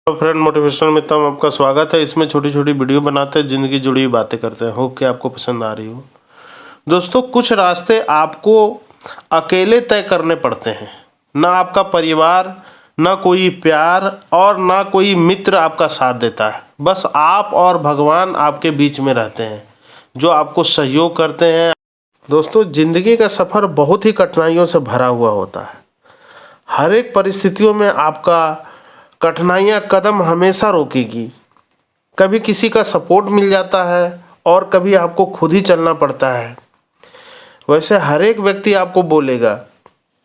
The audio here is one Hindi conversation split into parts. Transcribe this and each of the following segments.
हेलो फ्रेंड, मोटिवेशनल मित्रों में आपका स्वागत है। इसमें छोटी छोटी वीडियो बनाते हैं, ज़िंदगी जुड़ी हुई बातें करते हैं। होप कि आपको पसंद आ रही हो। दोस्तों, कुछ रास्ते आपको अकेले तय करने पड़ते हैं। ना आपका परिवार, ना कोई प्यार और ना कोई मित्र आपका साथ देता है। बस आप और भगवान आपके बीच में रहते हैं, जो आपको सहयोग करते हैं। दोस्तों, ज़िंदगी का सफ़र बहुत ही कठिनाइयों से भरा हुआ होता है। हर एक परिस्थितियों में आपका कठिनाइयाँ कदम हमेशा रोकेगी। कभी किसी का सपोर्ट मिल जाता है और कभी आपको खुद ही चलना पड़ता है। वैसे हर एक व्यक्ति आपको बोलेगा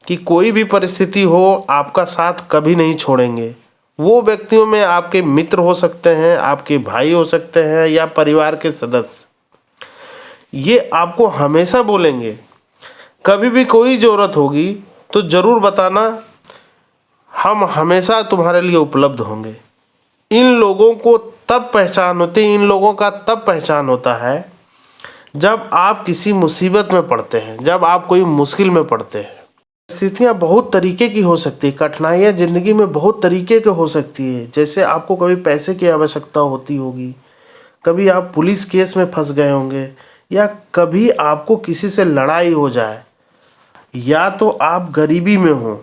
कि कोई भी परिस्थिति हो, आपका साथ कभी नहीं छोड़ेंगे। वो व्यक्तियों में आपके मित्र हो सकते हैं, आपके भाई हो सकते हैं या परिवार के सदस्य। ये आपको हमेशा बोलेंगे, कभी भी कोई ज़रूरत होगी तो ज़रूर बताना, हम हमेशा तुम्हारे लिए उपलब्ध होंगे। इन लोगों को तब पहचान होती है, इन लोगों का तब पहचान होता है जब आप किसी मुसीबत में पड़ते हैं, जब आप कोई मुश्किल में पड़ते हैं। स्थितियाँ बहुत तरीके की हो सकती है, कठिनाइयाँ ज़िंदगी में बहुत तरीके की हो सकती है। जैसे आपको कभी पैसे की आवश्यकता होती होगी, कभी आप पुलिस केस में फंस गए होंगे, या कभी आपको किसी से लड़ाई हो जाए, या तो आप गरीबी में हो।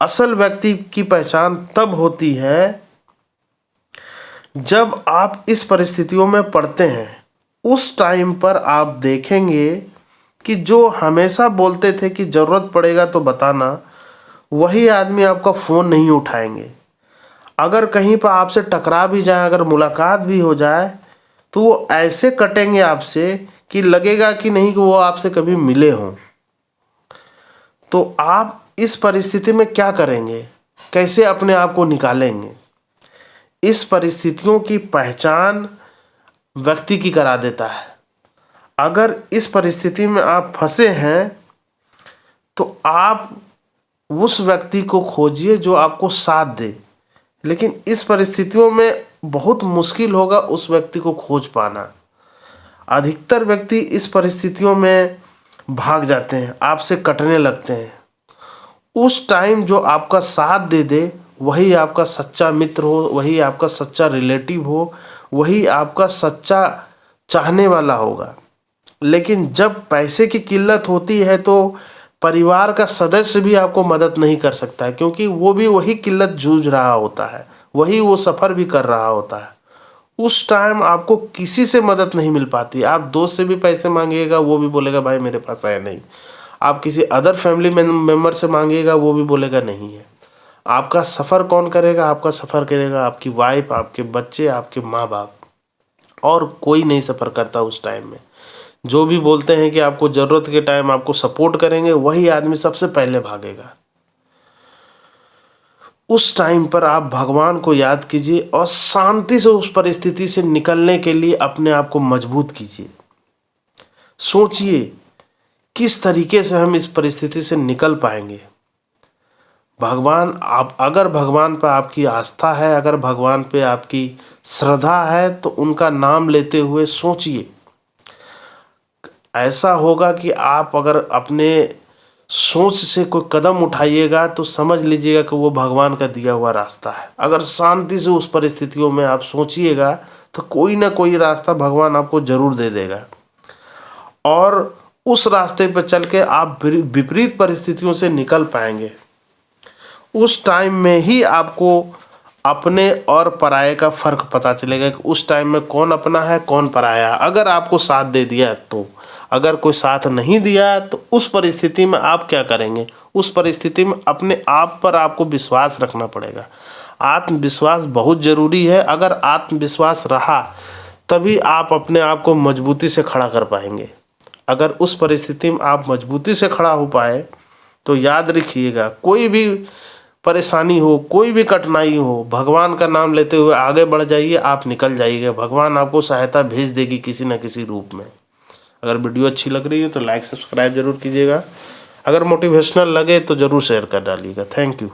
असल व्यक्ति की पहचान तब होती है जब आप इस परिस्थितियों में पड़ते हैं। उस टाइम पर आप देखेंगे कि जो हमेशा बोलते थे कि ज़रूरत पड़ेगा तो बताना, वही आदमी आपका फ़ोन नहीं उठाएंगे। अगर कहीं पर आपसे टकरा भी जाए, अगर मुलाकात भी हो जाए, तो वो ऐसे कटेंगे आपसे कि लगेगा कि नहीं कि वो आपसे कभी मिले हों। तो आप इस परिस्थिति में क्या करेंगे, कैसे अपने आप को निकालेंगे? इस परिस्थितियों की पहचान व्यक्ति की करा देता है। अगर इस परिस्थिति में आप फंसे हैं तो आप उस व्यक्ति को खोजिए जो आपको साथ दे। लेकिन इस परिस्थितियों में बहुत मुश्किल होगा उस व्यक्ति को खोज पाना। अधिकतर व्यक्ति इस परिस्थितियों में भाग जाते हैं, आपसे कटने लगते हैं। उस टाइम जो आपका साथ दे दे, वही आपका सच्चा मित्र हो, वही आपका सच्चा रिलेटिव हो, वही आपका सच्चा चाहने वाला होगा। लेकिन जब पैसे की किल्लत होती है तो परिवार का सदस्य भी आपको मदद नहीं कर सकता है, क्योंकि वो भी वही किल्लत जूझ रहा होता है, वही वो सफ़र भी कर रहा होता है। उस टाइम आपको किसी से मदद नहीं मिल पाती। आप दोस्त से भी पैसे मांगिएगा, वो भी बोलेगा भाई मेरे पास है नहीं। आप किसी अदर फैमिली मेम्बर से मांगिएगा, वो भी बोलेगा नहीं है। आपका सफ़र कौन करेगा? आपका सफ़र करेगा आपकी वाइफ, आपके बच्चे, आपके माँ बाप, और कोई नहीं सफ़र करता उस टाइम में। जो भी बोलते हैं कि आपको ज़रूरत के टाइम आपको सपोर्ट करेंगे, वही आदमी सबसे पहले भागेगा। उस टाइम पर आप भगवान को याद कीजिए और शांति से उस परिस्थिति से निकलने के लिए अपने आप को मजबूत कीजिए। सोचिए किस तरीके से हम इस परिस्थिति से निकल पाएंगे। अगर भगवान पर आपकी आस्था है, अगर भगवान पे आपकी श्रद्धा है, तो उनका नाम लेते हुए सोचिए। ऐसा होगा कि आप अगर अपने सोच से कोई कदम उठाइएगा तो समझ लीजिएगा कि वो भगवान का दिया हुआ रास्ता है। अगर शांति से उस परिस्थितियों में आप सोचिएगा तो कोई ना कोई रास्ता भगवान आपको ज़रूर दे देगा, और उस रास्ते पर चल के आप विपरीत परिस्थितियों से निकल पाएंगे। उस टाइम में ही आपको अपने और पराये का फ़र्क पता चलेगा कि उस टाइम में कौन अपना है, कौन पराया। अगर आपको साथ दे दिया तो, अगर कोई साथ नहीं दिया तो उस परिस्थिति में आप क्या करेंगे? उस परिस्थिति में अपने आप पर आपको विश्वास रखना पड़ेगा। आत्मविश्वास बहुत ज़रूरी है। अगर आत्मविश्वास रहा तभी आप अपने आप को मजबूती से खड़ा कर पाएंगे। अगर उस परिस्थिति में आप मजबूती से खड़ा हो पाए तो याद रखिएगा, कोई भी परेशानी हो, कोई भी कठिनाई हो, भगवान का नाम लेते हुए आगे बढ़ जाइए, आप निकल जाइएगा। भगवान आपको सहायता भेज देगी किसी न किसी रूप में। अगर वीडियो अच्छी लग रही है तो लाइक सब्सक्राइब जरूर कीजिएगा। अगर मोटिवेशनल लगे तो ज़रूर शेयर कर डालिएगा। Thank you.